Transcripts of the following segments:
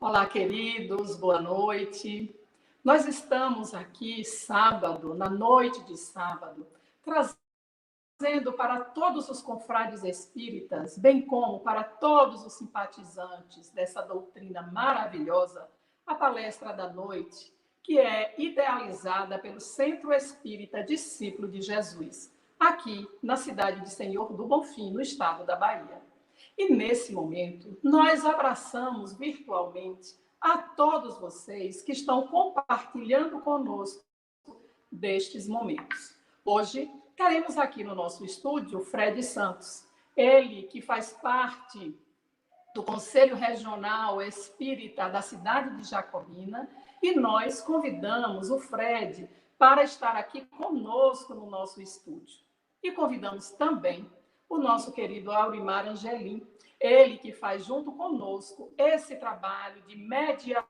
Olá, queridos, boa noite. Nós estamos aqui sábado, na noite de sábado, trazendo para todos os confrades espíritas, bem como para todos os simpatizantes dessa doutrina maravilhosa, a palestra da noite, que é idealizada pelo Centro Espírita Discípulo de Jesus, aqui na cidade de Senhor do Bonfim, no estado da Bahia. E nesse momento, nós abraçamos virtualmente a todos vocês que estão compartilhando conosco destes momentos. Hoje, teremos aqui no nosso estúdio o Fred Santos, ele que faz parte do Conselho Regional Espírita da cidade de Jacobina, e nós convidamos o Fred para estar aqui conosco no nosso estúdio. E convidamos também o nosso querido Aurimar Angelim, ele que faz junto conosco esse trabalho de mediação.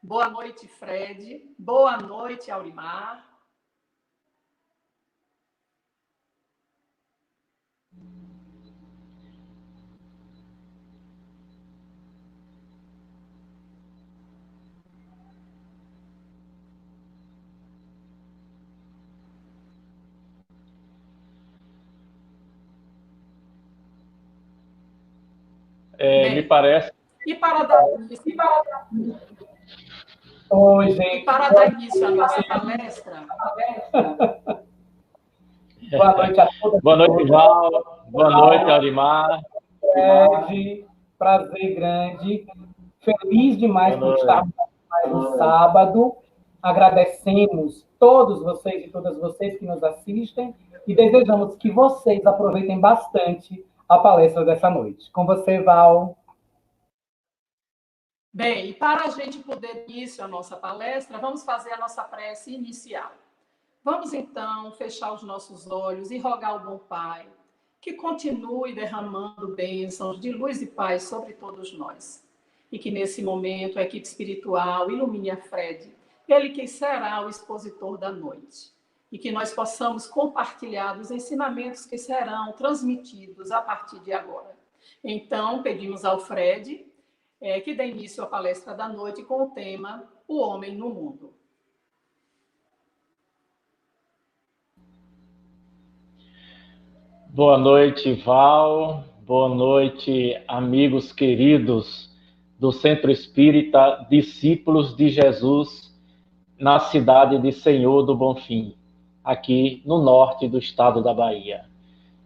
Boa noite, Fred. Boa noite, Aurimar. Me parece. E para dar Oi, gente. E para dar início à nossa palestra. Boa noite a todos. Boa noite, Val. Boa noite, Aurimar. Fred, prazer grande. Feliz demais por estarmos mais um sábado. Agradecemos todos vocês e todas vocês que nos assistem e desejamos que vocês aproveitem bastante a palestra dessa noite. Com você, Val. Bem, e para a gente poder dar início à nossa palestra, vamos fazer a nossa prece inicial. Vamos, então, fechar os nossos olhos e rogar ao bom Pai que continue derramando bênçãos de luz e paz sobre todos nós. E que, nesse momento, a equipe espiritual ilumine a Fred, ele que será o expositor da noite. E que nós possamos compartilhar os ensinamentos que serão transmitidos a partir de agora. Então, pedimos ao Fred que dê início à palestra da noite com o tema O Homem no Mundo. Boa noite, Val. Boa noite, amigos queridos do Centro Espírita Discípulos de Jesus, na cidade de Senhor do Bonfim, aqui no norte do estado da Bahia.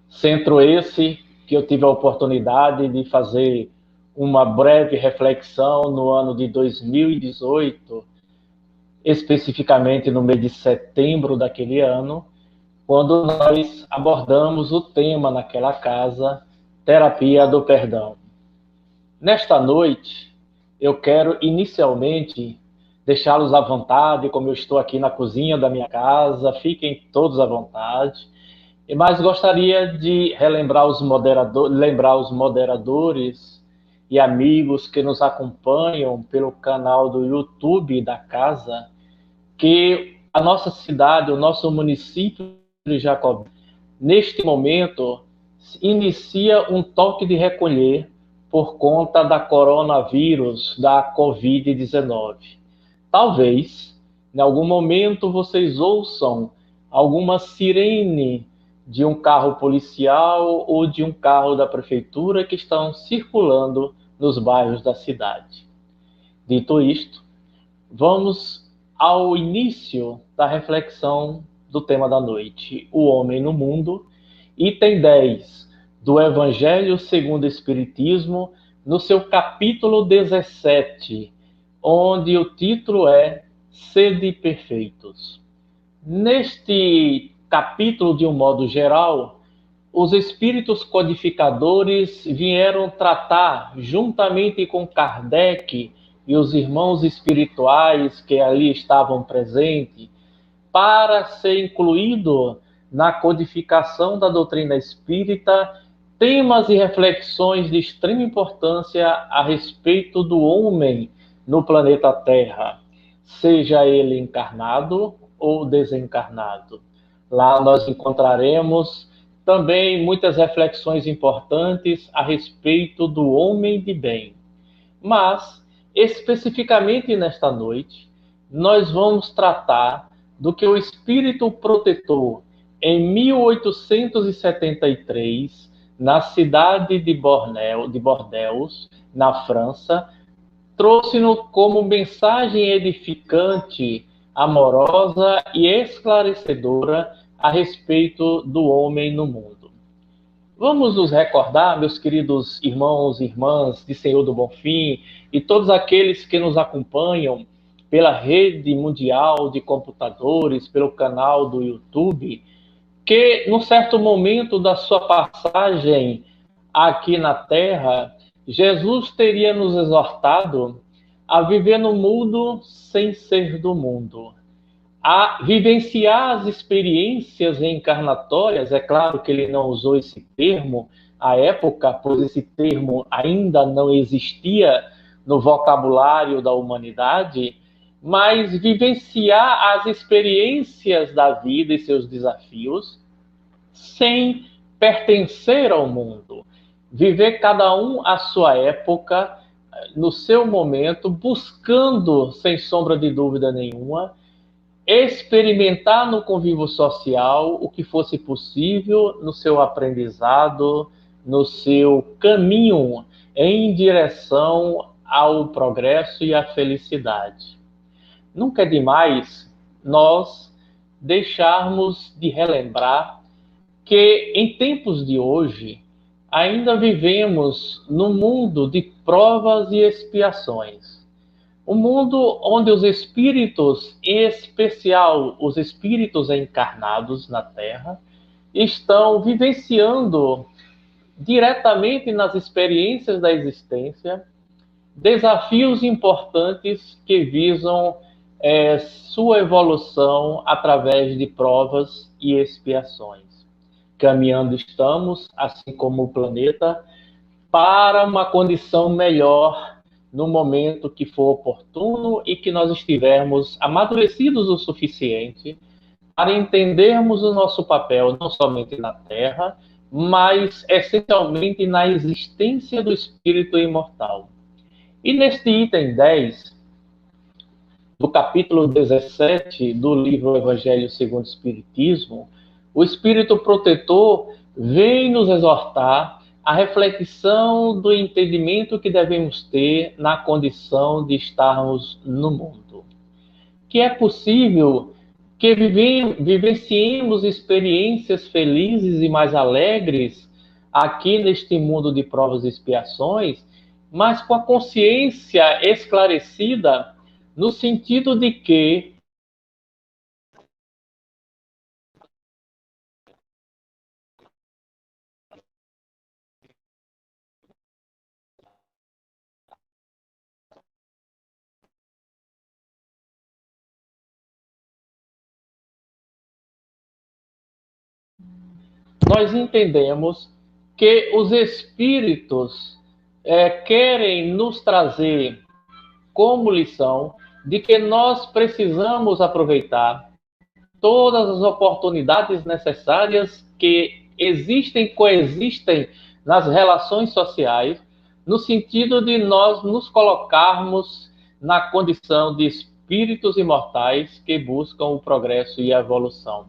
Centro esse que eu tive a oportunidade de fazer uma breve reflexão no ano de 2018, especificamente no mês de setembro daquele ano, quando nós abordamos o tema naquela casa, Terapia do Perdão. Nesta noite, eu quero inicialmente deixá-los à vontade, como eu estou aqui na cozinha da minha casa, fiquem todos à vontade, mas gostaria de lembrar os moderadores e amigos que nos acompanham pelo canal do YouTube da casa, que a nossa cidade, o nosso município de Jacobina, neste momento, inicia um toque de recolher por conta da coronavírus, da Covid-19. Talvez, em algum momento, vocês ouçam alguma sirene de um carro policial ou de um carro da prefeitura que estão circulando nos bairros da cidade. Dito isto, vamos ao início da reflexão do tema da noite, O Homem no Mundo, item 10 do Evangelho segundo o Espiritismo, no seu capítulo 17, onde o título é Sede Perfeitos. Neste capítulo, de um modo geral, os espíritos codificadores vieram tratar, juntamente com Kardec e os irmãos espirituais que ali estavam presentes, para ser incluído na codificação da doutrina espírita, temas e reflexões de extrema importância a respeito do homem no planeta Terra, seja ele encarnado ou desencarnado. Lá nós encontraremos também muitas reflexões importantes a respeito do homem de bem, Mas, especificamente nesta noite, nós vamos tratar do que o Espírito Protetor, em 1873, na cidade de Bordeaux, na França, trouxe-nos como mensagem edificante, amorosa e esclarecedora a respeito do homem no mundo. Vamos nos recordar, meus queridos irmãos e irmãs de Senhor do Bonfim e todos aqueles que nos acompanham pela rede mundial de computadores, pelo canal do YouTube, que num certo momento da sua passagem aqui na Terra, Jesus teria nos exortado a viver no mundo sem ser do mundo, a vivenciar as experiências reencarnatórias. É claro que ele não usou esse termo à época, pois esse termo ainda não existia no vocabulário da humanidade, mas vivenciar as experiências da vida e seus desafios sem pertencer ao mundo. Viver cada um à sua época, no seu momento, buscando, sem sombra de dúvida nenhuma, experimentar no convívio social o que fosse possível no seu aprendizado, no seu caminho em direção ao progresso e à felicidade. Nunca é demais nós deixarmos de relembrar que em tempos de hoje ainda vivemos num mundo de provas e expiações. Um mundo onde os espíritos, em especial os espíritos encarnados na Terra, estão vivenciando diretamente nas experiências da existência desafios importantes que visam sua evolução através de provas e expiações. Caminhando estamos, assim como o planeta, para uma condição melhor no momento que for oportuno e que nós estivermos amadurecidos o suficiente para entendermos o nosso papel, não somente na Terra, mas essencialmente na existência do espírito imortal. E neste item 10, do capítulo 17 do livro Evangelho segundo o Espiritismo, o Espírito Protetor vem nos exortar à reflexão do entendimento que devemos ter na condição de estarmos no mundo. Que é possível que vivenciemos experiências felizes e mais alegres aqui neste mundo de provas e expiações, mas com a consciência esclarecida no sentido de que nós entendemos que os espíritos querem nos trazer como lição de que nós precisamos aproveitar todas as oportunidades necessárias que coexistem nas relações sociais, no sentido de nós nos colocarmos na condição de espíritos imortais que buscam o progresso e a evolução.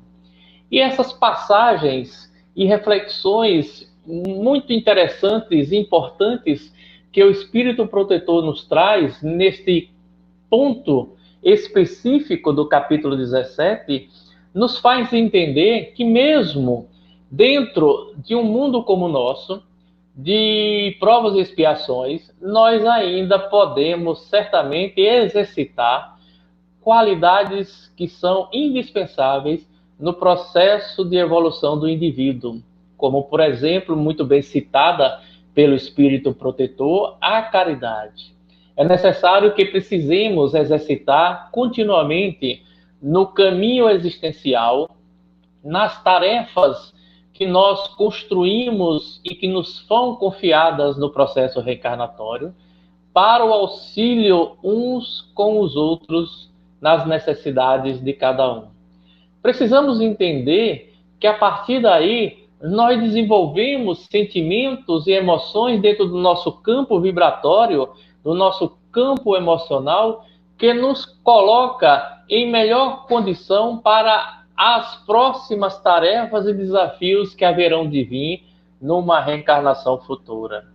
E essas passagens e reflexões muito interessantes e importantes que o Espírito Protetor nos traz neste ponto específico do capítulo 17, nos faz entender que mesmo dentro de um mundo como o nosso, de provas e expiações, nós ainda podemos certamente exercitar qualidades que são indispensáveis no processo de evolução do indivíduo, como, por exemplo, muito bem citada pelo Espírito Protetor, a caridade. É necessário que precisemos exercitar continuamente no caminho existencial, nas tarefas que nós construímos e que nos são confiadas no processo reencarnatório, para o auxílio uns com os outros nas necessidades de cada um. Precisamos entender que, a partir daí, nós desenvolvemos sentimentos e emoções dentro do nosso campo vibratório do nosso campo emocional, que nos coloca em melhor condição para as próximas tarefas e desafios que haverão de vir numa reencarnação futura.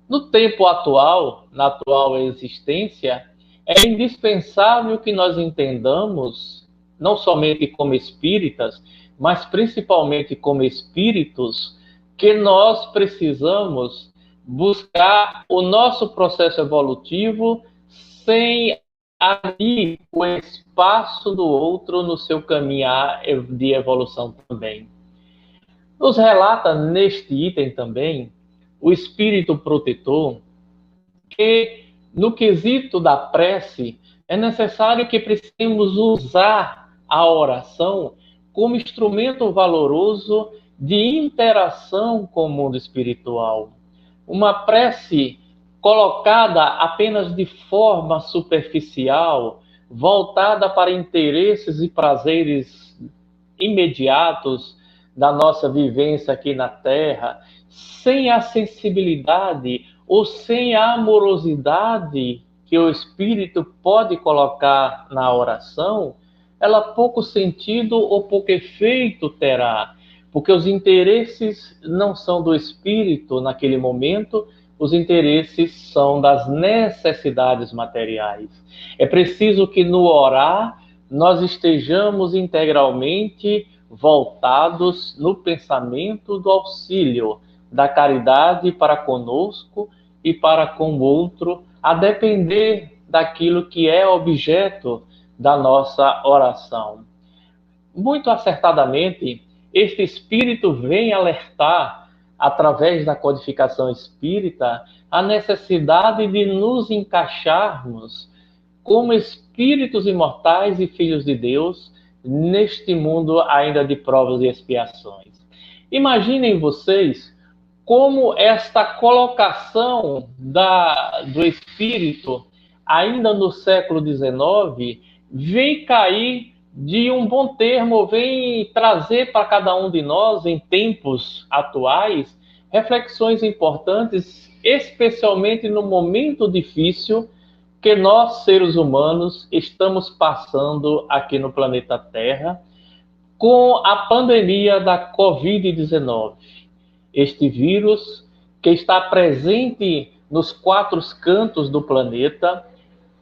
No tempo atual, na atual existência, é indispensável que nós entendamos, não somente como espíritas, mas principalmente como espíritos, que nós precisamos buscar o nosso processo evolutivo sem abrir o espaço do outro no seu caminhar de evolução também. Nos relata neste item também o espírito protetor que, no quesito da prece, é necessário que precisemos usar a oração como instrumento valoroso de interação com o mundo espiritual. Uma prece colocada apenas de forma superficial, voltada para interesses e prazeres imediatos da nossa vivência aqui na Terra, sem a sensibilidade ou sem a amorosidade que o Espírito pode colocar na oração, ela pouco sentido ou pouco efeito terá, porque os interesses não são do Espírito naquele momento, os interesses são das necessidades materiais. É preciso que no orar nós estejamos integralmente voltados no pensamento do auxílio, da caridade para conosco e para com o outro, a depender daquilo que é objeto da nossa oração. Muito acertadamente, este espírito vem alertar, através da codificação espírita, a necessidade de nos encaixarmos como espíritos imortais e filhos de Deus neste mundo ainda de provas e expiações. Imaginem vocês como esta colocação do espírito, ainda no século XIX, vem cair de um bom termo, vem trazer para cada um de nós, em tempos atuais, reflexões importantes, especialmente no momento difícil que nós, seres humanos, estamos passando aqui no planeta Terra, com a pandemia da Covid-19. Este vírus que está presente nos 4 cantos do planeta,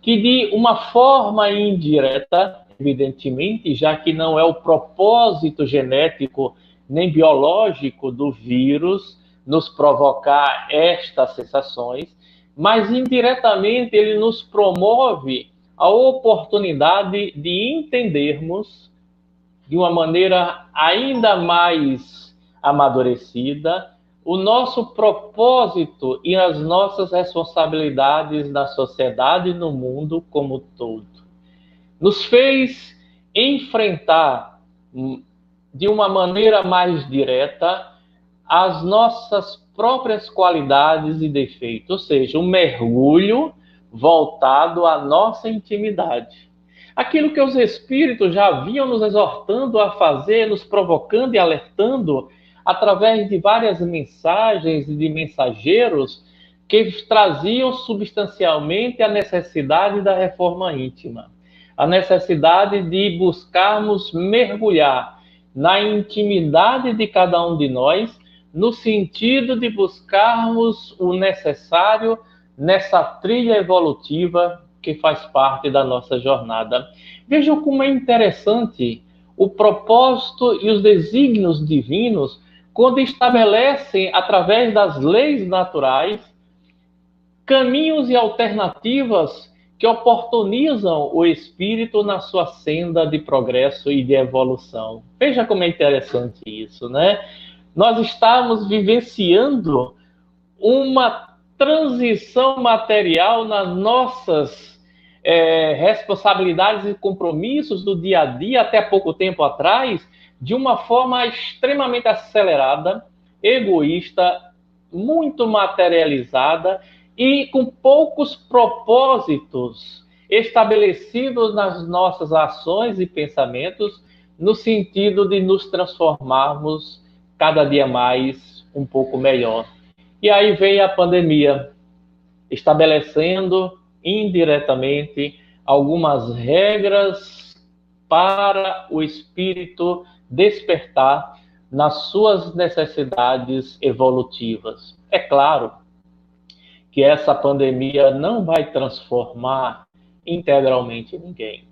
que de uma forma indireta, evidentemente, já que não é o propósito genético nem biológico do vírus nos provocar estas sensações, mas indiretamente ele nos promove a oportunidade de entendermos de uma maneira ainda mais amadurecida o nosso propósito e as nossas responsabilidades na sociedade e no mundo como um todo. Nos fez enfrentar de uma maneira mais direta as nossas próprias qualidades e defeitos, ou seja, um mergulho voltado à nossa intimidade. Aquilo que os espíritos já vinham nos exortando a fazer, nos provocando e alertando através de várias mensagens e de mensageiros que traziam substancialmente a necessidade da reforma íntima, a necessidade de buscarmos mergulhar na intimidade de cada um de nós, no sentido de buscarmos o necessário nessa trilha evolutiva que faz parte da nossa jornada. Vejam como é interessante o propósito e os desígnios divinos quando estabelecem, através das leis naturais, caminhos e alternativas que oportunizam o espírito na sua senda de progresso e de evolução. Veja como é interessante isso, né? Nós estamos vivenciando uma transição material nas nossas responsabilidades e compromissos do dia a dia, até pouco tempo atrás, de uma forma extremamente acelerada, egoísta, muito materializada e com poucos propósitos estabelecidos nas nossas ações e pensamentos, no sentido de nos transformarmos cada dia mais um pouco melhor. E aí vem a pandemia. estabelecendo indiretamente algumas regras para o espírito despertar nas suas necessidades evolutivas. É claro que essa pandemia não vai transformar integralmente ninguém.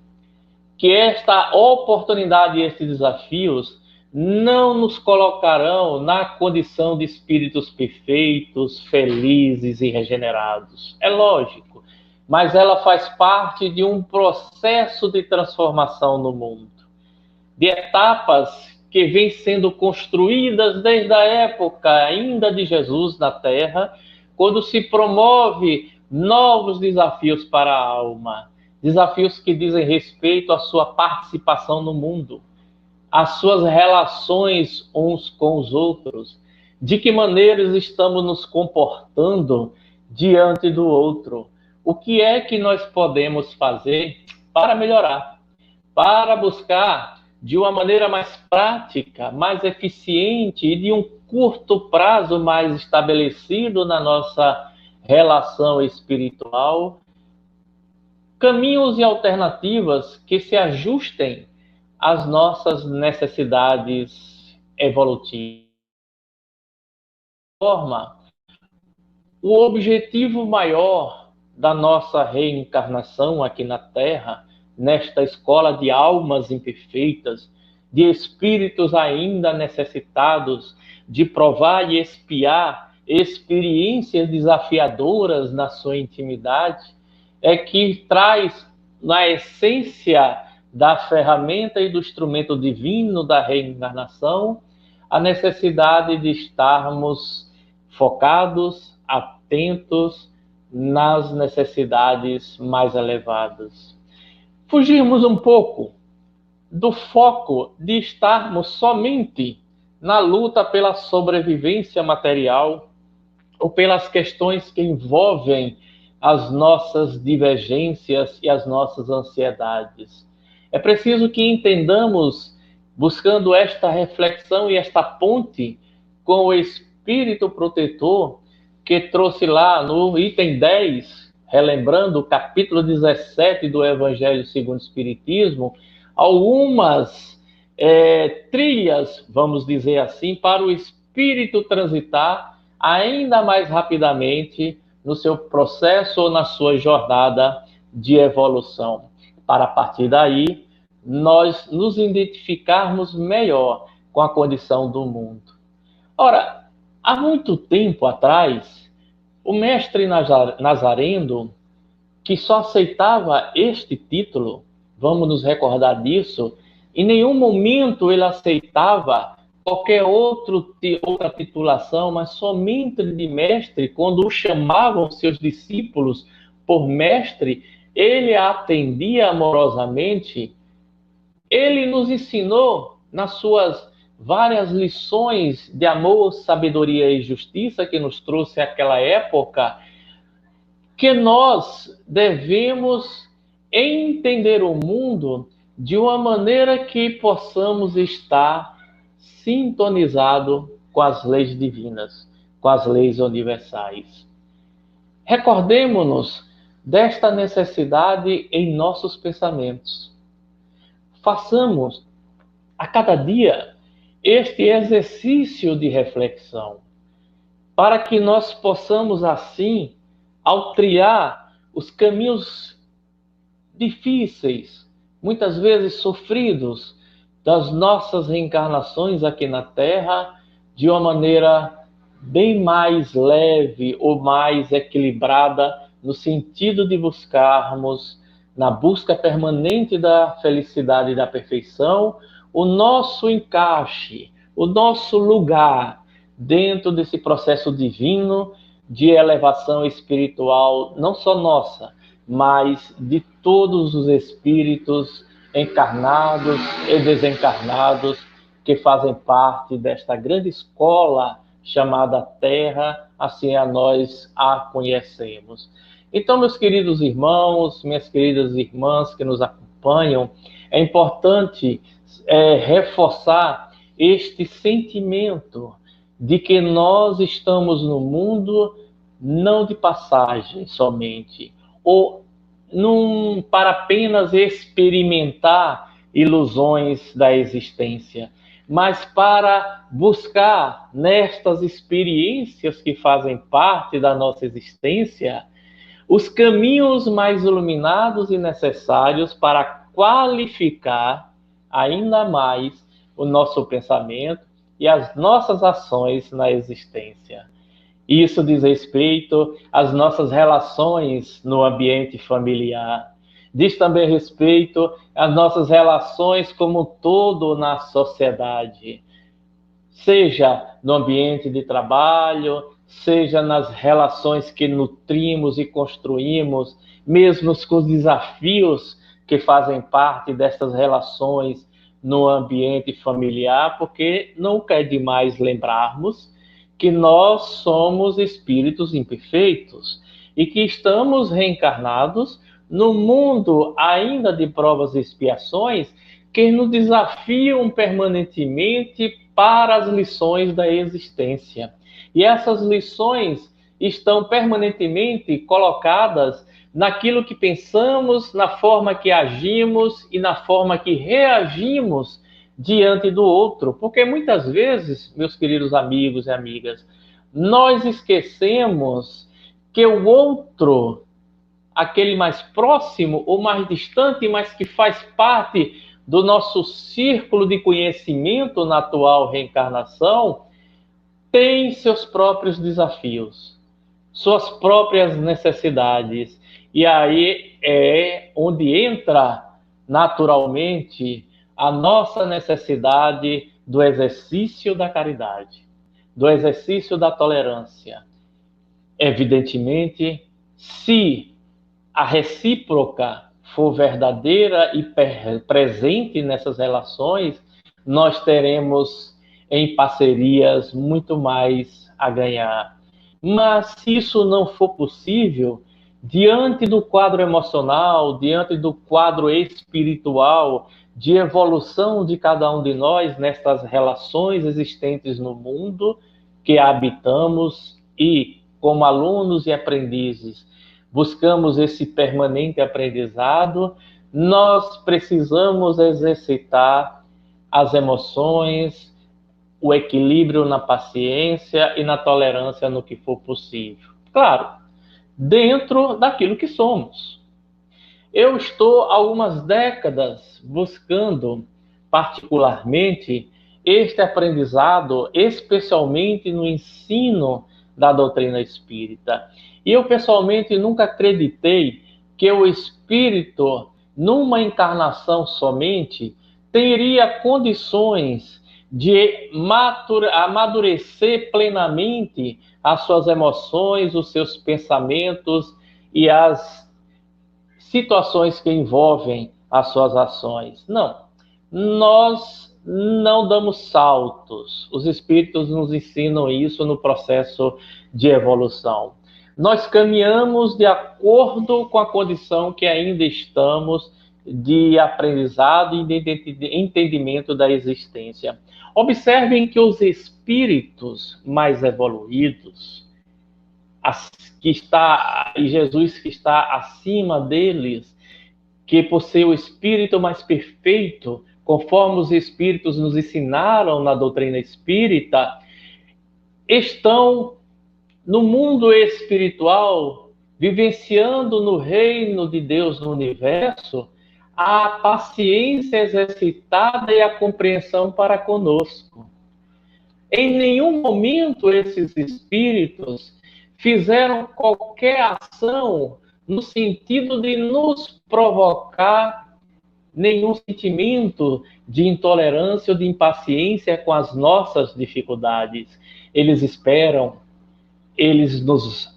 Que esta oportunidade e esses desafios não nos colocarão na condição de espíritos perfeitos, felizes e regenerados. É lógico, mas ela faz parte de um processo de transformação no mundo, de etapas que vêm sendo construídas desde a época ainda de Jesus na Terra, quando se promove novos desafios para a alma, desafios que dizem respeito à sua participação no mundo, às suas relações uns com os outros, de que maneiras estamos nos comportando diante do outro, o que é que nós podemos fazer para melhorar, para buscar de uma maneira mais prática, mais eficiente e de um curto prazo mais estabelecido na nossa relação espiritual, caminhos e alternativas que se ajustem às nossas necessidades evolutivas. O objetivo maior da nossa reencarnação aqui na Terra, nesta escola de almas imperfeitas, de espíritos ainda necessitados de provar e expiar experiências desafiadoras na sua intimidade, é que traz na essência da ferramenta e do instrumento divino da reencarnação a necessidade de estarmos focados, atentos nas necessidades mais elevadas. Fugirmos um pouco do foco de estarmos somente na luta pela sobrevivência material ou pelas questões que envolvem as nossas divergências e as nossas ansiedades. É preciso que entendamos, buscando esta reflexão e esta ponte com o Espírito Protetor, que trouxe lá no item 10, relembrando o capítulo 17 do Evangelho segundo o Espiritismo, algumas trilhas, vamos dizer assim, para o espírito transitar ainda mais rapidamente no seu processo ou na sua jornada de evolução, para a partir daí nós nos identificarmos melhor com a condição do mundo. Ora, há muito tempo atrás, o mestre Nazareno, que só aceitava este título, vamos nos recordar disso, em nenhum momento ele aceitava qualquer outra titulação, mas somente de mestre. Quando o chamavam seus discípulos por mestre, ele atendia amorosamente. Ele nos ensinou nas suas várias lições de amor, sabedoria e justiça que nos trouxe àquela época, que nós devemos entender o mundo de uma maneira que possamos estar sintonizado com as leis divinas, com as leis universais. Recordemo-nos desta necessidade em nossos pensamentos. Façamos a cada dia este exercício de reflexão, para que nós possamos assim, ao trilhar os caminhos difíceis, muitas vezes sofridos, das nossas reencarnações aqui na Terra, de uma maneira bem mais leve ou mais equilibrada, no sentido de buscarmos, na busca permanente da felicidade e da perfeição, o nosso encaixe, o nosso lugar dentro desse processo divino de elevação espiritual, não só nossa, mas de todos os espíritos encarnados e desencarnados que fazem parte desta grande escola chamada Terra, assim a nós a conhecemos. Então, meus queridos irmãos, minhas queridas irmãs que nos acompanham, é importante reforçar este sentimento de que nós estamos no mundo não de passagem somente, ou para apenas experimentar ilusões da existência, mas para buscar nestas experiências que fazem parte da nossa existência os caminhos mais iluminados e necessários para qualificar ainda mais o nosso pensamento e as nossas ações na existência. Isso diz respeito às nossas relações no ambiente familiar. Diz também respeito às nossas relações como um todo na sociedade. Seja no ambiente de trabalho, seja nas relações que nutrimos e construímos, mesmo com os desafios que fazem parte dessas relações no ambiente familiar, porque nunca é demais lembrarmos que nós somos espíritos imperfeitos e que estamos reencarnados no mundo ainda de provas e expiações que nos desafiam permanentemente para as lições da existência. E essas lições estão permanentemente colocadas naquilo que pensamos, na forma que agimos e na forma que reagimos diante do outro. Porque muitas vezes, meus queridos amigos e amigas, nós esquecemos que o outro, aquele mais próximo ou mais distante, mas que faz parte do nosso círculo de conhecimento na atual reencarnação, tem seus próprios desafios, suas próprias necessidades. E aí é onde entra naturalmente a nossa necessidade do exercício da caridade, do exercício da tolerância. Evidentemente, se a recíproca for verdadeira e presente nessas relações, nós teremos em parcerias muito mais a ganhar. Mas se isso não for possível, diante do quadro emocional, diante do quadro espiritual, de evolução de cada um de nós nestas relações existentes no mundo que habitamos e, como alunos e aprendizes, buscamos esse permanente aprendizado, nós precisamos exercitar as emoções, o equilíbrio na paciência e na tolerância no que for possível. Claro, dentro daquilo que somos. Eu estou há algumas décadas buscando, particularmente, este aprendizado, especialmente no ensino da doutrina espírita. E eu, pessoalmente, nunca acreditei que o espírito, numa encarnação somente, teria condições de amadurecer plenamente as suas emoções, os seus pensamentos e as situações que envolvem as suas ações. Não, nós não damos saltos. Os espíritos nos ensinam isso no processo de evolução. Nós caminhamos de acordo com a condição que ainda estamos de aprendizado e de entendimento da existência. Observem que os espíritos mais evoluídos, e Jesus que está acima deles, que por ser o espírito mais perfeito, conforme os espíritos nos ensinaram na doutrina espírita, estão no mundo espiritual, vivenciando no reino de Deus no universo, a paciência exercitada e a compreensão para conosco. Em nenhum momento esses espíritos fizeram qualquer ação no sentido de nos provocar nenhum sentimento de intolerância ou de impaciência com as nossas dificuldades. Eles esperam, eles nos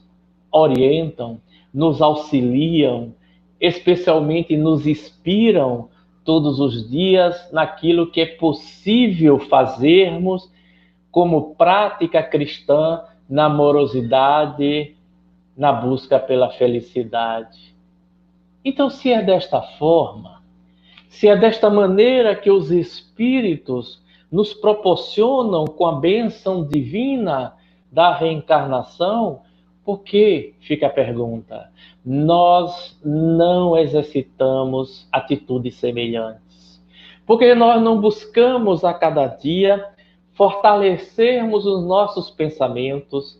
orientam, nos auxiliam, especialmente nos inspiram todos os dias naquilo que é possível fazermos como prática cristã na amorosidade, na busca pela felicidade. Então, se é desta forma, se é desta maneira que os espíritos nos proporcionam com a bênção divina da reencarnação, Por que, fica a pergunta, nós não exercitamos atitudes semelhantes? Porque nós não buscamos a cada dia fortalecermos os nossos pensamentos,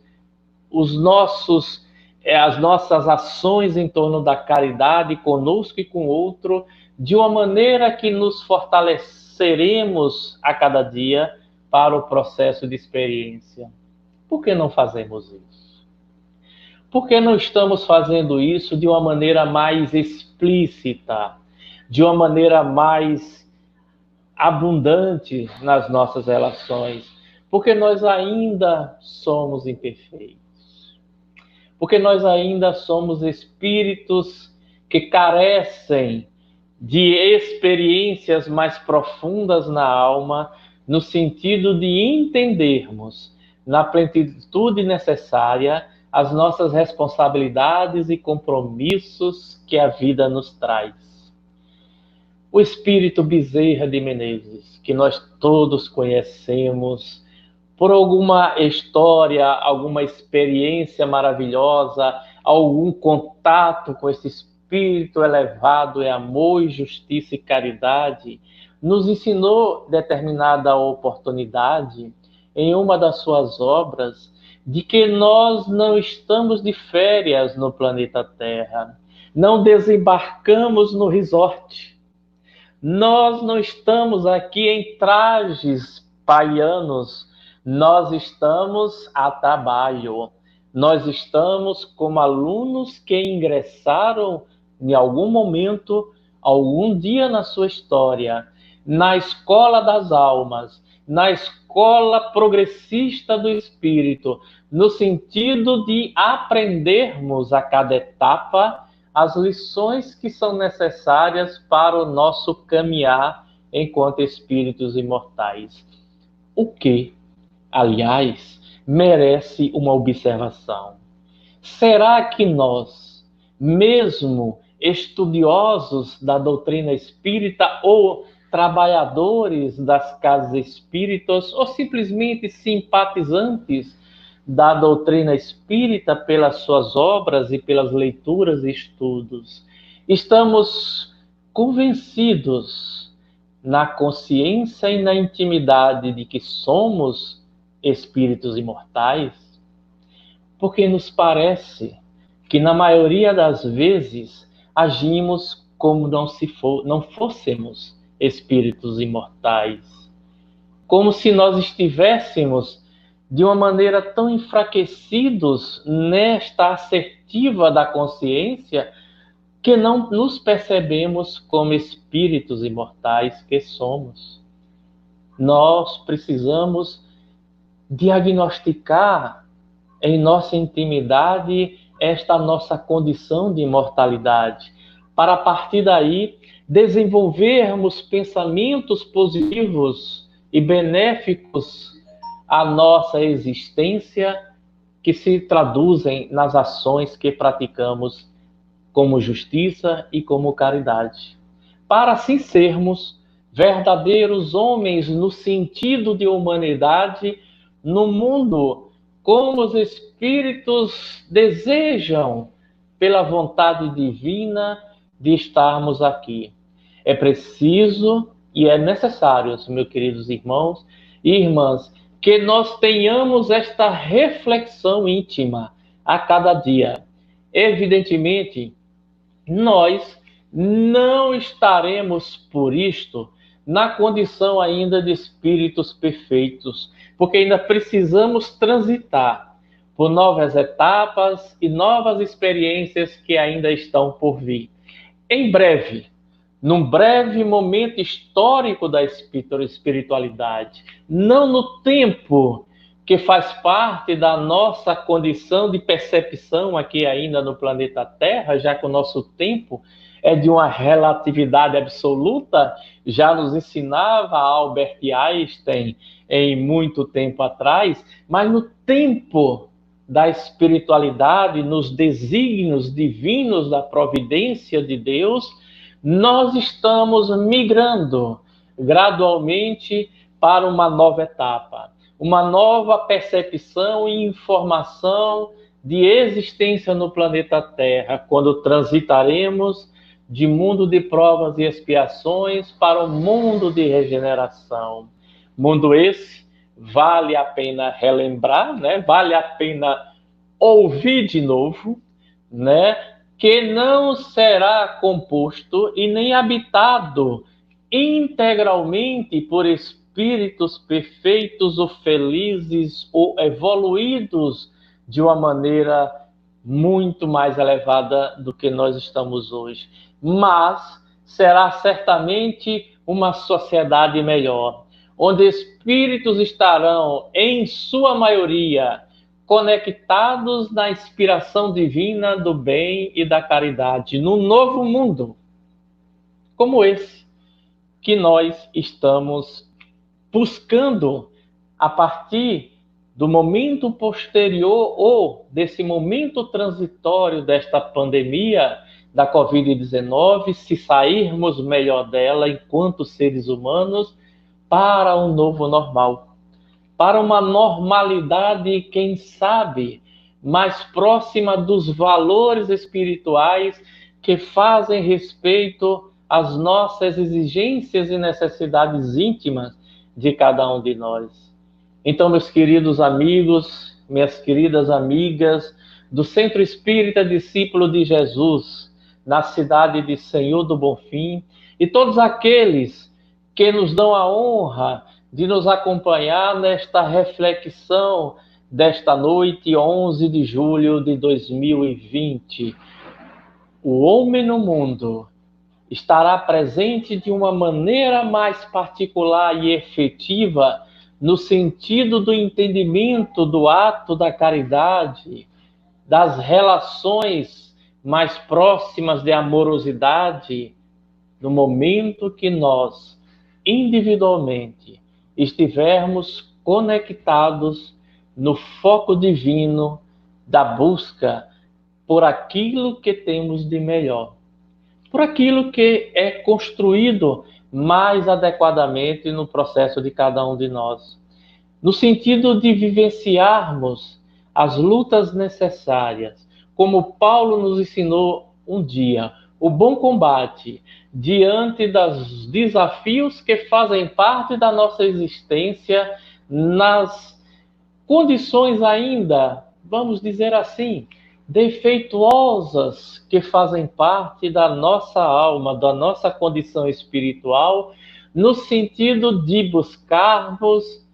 as nossas ações em torno da caridade conosco e com o outro, de uma maneira que nos fortaleceremos a cada dia para o processo de experiência. Por que não fazemos isso? Por que não estamos fazendo isso de uma maneira mais explícita, de uma maneira mais abundante nas nossas relações? Porque nós ainda somos imperfeitos. Porque nós ainda somos espíritos que carecem de experiências mais profundas na alma, no sentido de entendermos, na plenitude necessária, as nossas responsabilidades e compromissos que a vida nos traz. O espírito Bezerra de Menezes, que nós todos conhecemos, por alguma história, alguma experiência maravilhosa, algum contato com esse espírito elevado em amor, justiça e caridade, nos ensinou determinada oportunidade, em uma das suas obras, de que nós não estamos de férias no planeta Terra, não desembarcamos no resort, nós não estamos aqui em trajes paianos, nós estamos a trabalho, nós estamos como alunos que ingressaram em algum momento, algum dia na sua história, na escola das almas, na escola progressista do espírito, no sentido de aprendermos a cada etapa as lições que são necessárias para o nosso caminhar enquanto espíritos imortais. O que, aliás, merece uma observação. Será que nós, mesmo estudiosos da doutrina espírita ou trabalhadores das casas espíritas ou simplesmente simpatizantes da doutrina espírita pelas suas obras e pelas leituras e estudos, estamos convencidos na consciência e na intimidade de que somos espíritos imortais? Porque nos parece que na maioria das vezes agimos como não fôssemos espíritos imortais, como se nós estivéssemos de uma maneira tão enfraquecidos nesta assertiva da consciência que não nos percebemos como espíritos imortais que somos. Nós precisamos diagnosticar em nossa intimidade esta nossa condição de imortalidade, para a partir daí desenvolvermos pensamentos positivos e benéficos à nossa existência, que se traduzem nas ações que praticamos como justiça e como caridade, para assim sermos verdadeiros homens no sentido de humanidade no mundo como os espíritos desejam, pela vontade divina, de estarmos aqui. É preciso e é necessário, meus queridos irmãos e irmãs, que nós tenhamos esta reflexão íntima a cada dia. Evidentemente, nós não estaremos por isto na condição ainda de espíritos perfeitos, porque ainda precisamos transitar por novas etapas e novas experiências que ainda estão por vir. Em breve, num breve momento histórico da espiritualidade, não no tempo que faz parte da nossa condição de percepção aqui ainda no planeta Terra, já que o nosso tempo é de uma relatividade absoluta, já nos ensinava Albert Einstein em muito tempo atrás, mas no tempo da espiritualidade, nos desígnios divinos da providência de Deus, nós estamos migrando gradualmente para uma nova etapa, uma nova percepção e informação de existência no planeta Terra, quando transitaremos de mundo de provas e expiações para o mundo de regeneração. Mundo esse vale a pena relembrar, né? Vale a pena ouvir de novo, né? Que não será composto e nem habitado integralmente por espíritos perfeitos ou felizes ou evoluídos de uma maneira muito mais elevada do que nós estamos hoje. Mas será certamente uma sociedade melhor, onde espíritos estarão, em sua maioria, conectados na inspiração divina do bem e da caridade, num novo mundo, como esse que nós estamos buscando a partir do momento posterior ou desse momento transitório desta pandemia da Covid-19, se sairmos melhor dela enquanto seres humanos, para um novo normal, para uma normalidade, quem sabe, mais próxima dos valores espirituais que fazem respeito às nossas exigências e necessidades íntimas de cada um de nós. Então, meus queridos amigos, minhas queridas amigas do Centro Espírita Discípulo de Jesus, na cidade de Senhor do Bonfim, e todos aqueles que nos dão a honra de nos acompanhar nesta reflexão desta noite, 11 de julho de 2020. O homem no mundo estará presente de uma maneira mais particular e efetiva no sentido do entendimento do ato da caridade, das relações mais próximas de amorosidade, no momento que nós, individualmente, estivermos conectados no foco divino da busca por aquilo que temos de melhor, por aquilo que é construído mais adequadamente no processo de cada um de nós, no sentido de vivenciarmos as lutas necessárias, como Paulo nos ensinou um dia, o bom combate, diante dos desafios que fazem parte da nossa existência, nas condições ainda, vamos dizer assim, defeituosas que fazem parte da nossa alma, da nossa condição espiritual, no sentido de buscarmos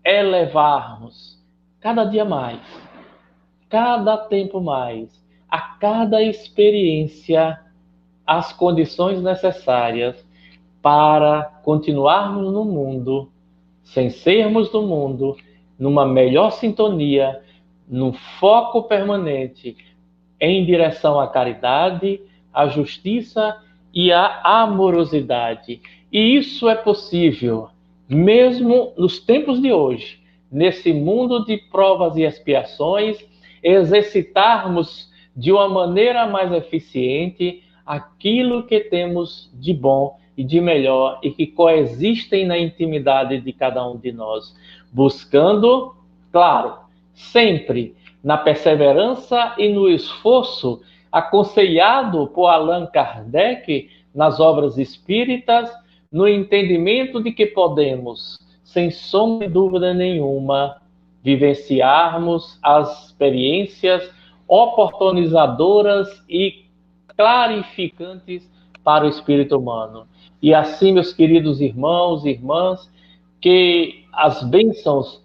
elevarmos cada dia mais, cada tempo mais, a cada experiência, as condições necessárias para continuarmos no mundo, sem sermos do mundo, numa melhor sintonia, num foco permanente em direção à caridade, à justiça e à amorosidade. E isso é possível, mesmo nos tempos de hoje, nesse mundo de provas e expiações, exercitarmos de uma maneira mais eficiente aquilo que temos de bom e de melhor e que coexistem na intimidade de cada um de nós, buscando, claro, sempre na perseverança e no esforço aconselhado por Allan Kardec nas obras espíritas, no entendimento de que podemos, sem sombra de dúvida nenhuma, vivenciarmos as experiências oportunizadoras e clarificantes para o espírito humano. E assim, meus queridos irmãos e irmãs, que as bênçãos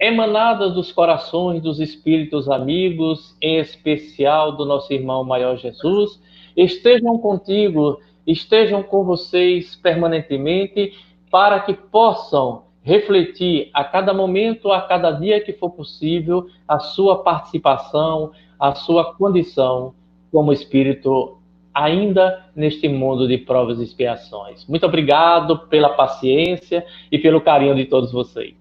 emanadas dos corações dos espíritos amigos, em especial do nosso irmão maior Jesus, estejam contigo, estejam com vocês permanentemente, para que possam refletir a cada momento, a cada dia que for possível, a sua participação, a sua condição como espírito ainda neste mundo de provas e expiações. Muito obrigado pela paciência e pelo carinho de todos vocês.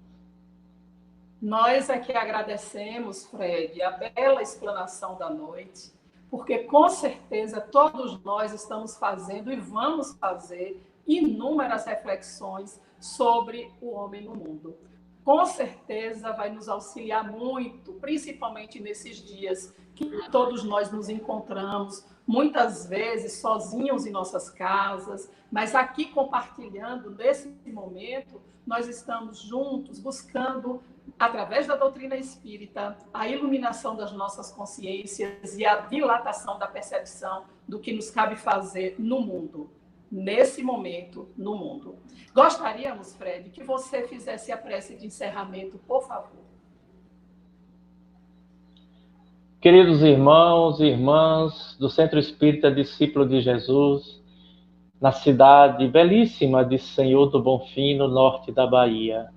Nós aqui agradecemos, Fred, a bela explanação da noite, porque com certeza todos nós estamos fazendo e vamos fazer inúmeras reflexões sobre o homem no mundo. com certeza vai nos auxiliar muito, principalmente nesses dias que todos nós nos encontramos, muitas vezes sozinhos em nossas casas, mas aqui compartilhando nesse momento, nós estamos juntos buscando, através da doutrina espírita, a iluminação das nossas consciências e a dilatação da percepção do que nos cabe fazer no mundo, nesse momento, no mundo. Gostaríamos, Fred, que você fizesse a prece de encerramento, por favor. Queridos irmãos e irmãs do Centro Espírita Discípulo de Jesus, na cidade belíssima de Senhor do Bonfim, no norte da Bahia.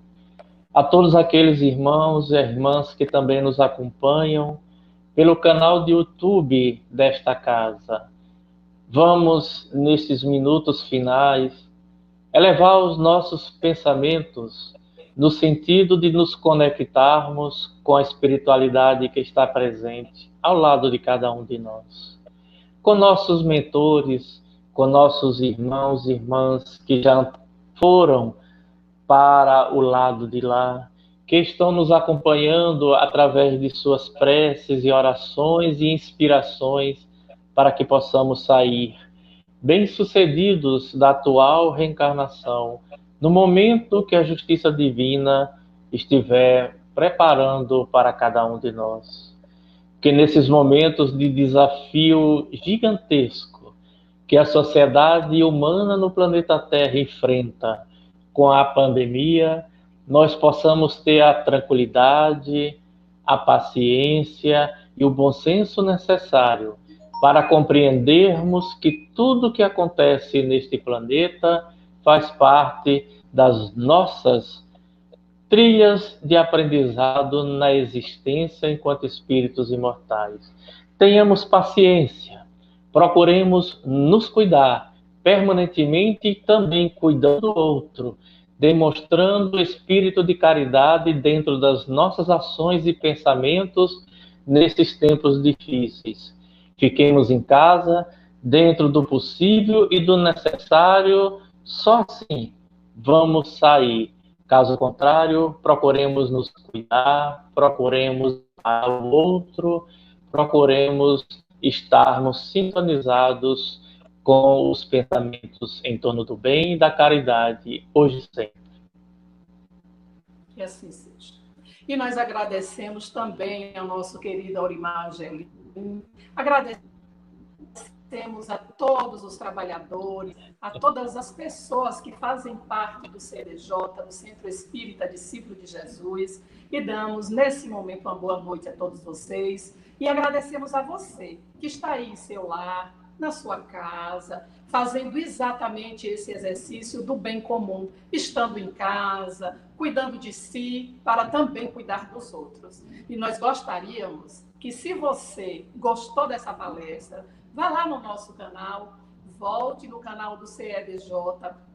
A todos aqueles irmãos e irmãs que também nos acompanham pelo canal de YouTube desta casa. Vamos, nesses minutos finais, elevar os nossos pensamentos no sentido de nos conectarmos com a espiritualidade que está presente ao lado de cada um de nós. Com nossos mentores, com nossos irmãos e irmãs que já foram para o lado de lá, que estão nos acompanhando através de suas preces e orações e inspirações para que possamos sair bem-sucedidos da atual reencarnação, no momento que a justiça divina estiver preparando para cada um de nós. Que nesses momentos de desafio gigantesco que a sociedade humana no planeta Terra enfrenta com a pandemia, nós possamos ter a tranquilidade, a paciência e o bom senso necessário para compreendermos que tudo que acontece neste planeta faz parte das nossas trilhas de aprendizado na existência enquanto espíritos imortais. Tenhamos paciência, procuremos nos cuidar permanentemente e também cuidando do outro, demonstrando o espírito de caridade dentro das nossas ações e pensamentos nesses tempos difíceis. Fiquemos em casa, dentro do possível e do necessário, só assim vamos sair. Caso contrário, procuremos nos cuidar, procuremos amar o outro, procuremos estarmos sintonizados com os pensamentos em torno do bem e da caridade, hoje e sempre. Que assim seja. E nós agradecemos também ao nosso querido Aurimar Angelim, agradecemos a todos os trabalhadores, a todas as pessoas que fazem parte do CDJ, do Centro Espírita Discípulo de Jesus, e damos nesse momento uma boa noite a todos vocês, e agradecemos a você que está aí em seu lar, na sua casa, fazendo exatamente esse exercício do bem comum, estando em casa, cuidando de si, para também cuidar dos outros. E nós gostaríamos que, se você gostou dessa palestra, vá lá no nosso canal, volte no canal do CEDJ,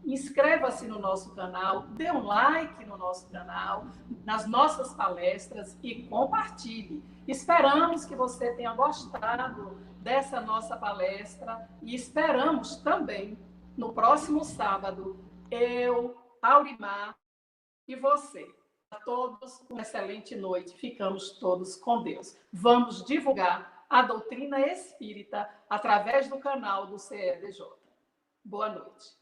inscreva-se no nosso canal, dê um like no nosso canal, nas nossas palestras e compartilhe. Esperamos que você tenha gostado dessa nossa palestra e esperamos também, no próximo sábado, eu, Aurimar e você. A todos, uma excelente noite. Ficamos todos com Deus. Vamos divulgar a doutrina espírita através do canal do CEDJ. Boa noite.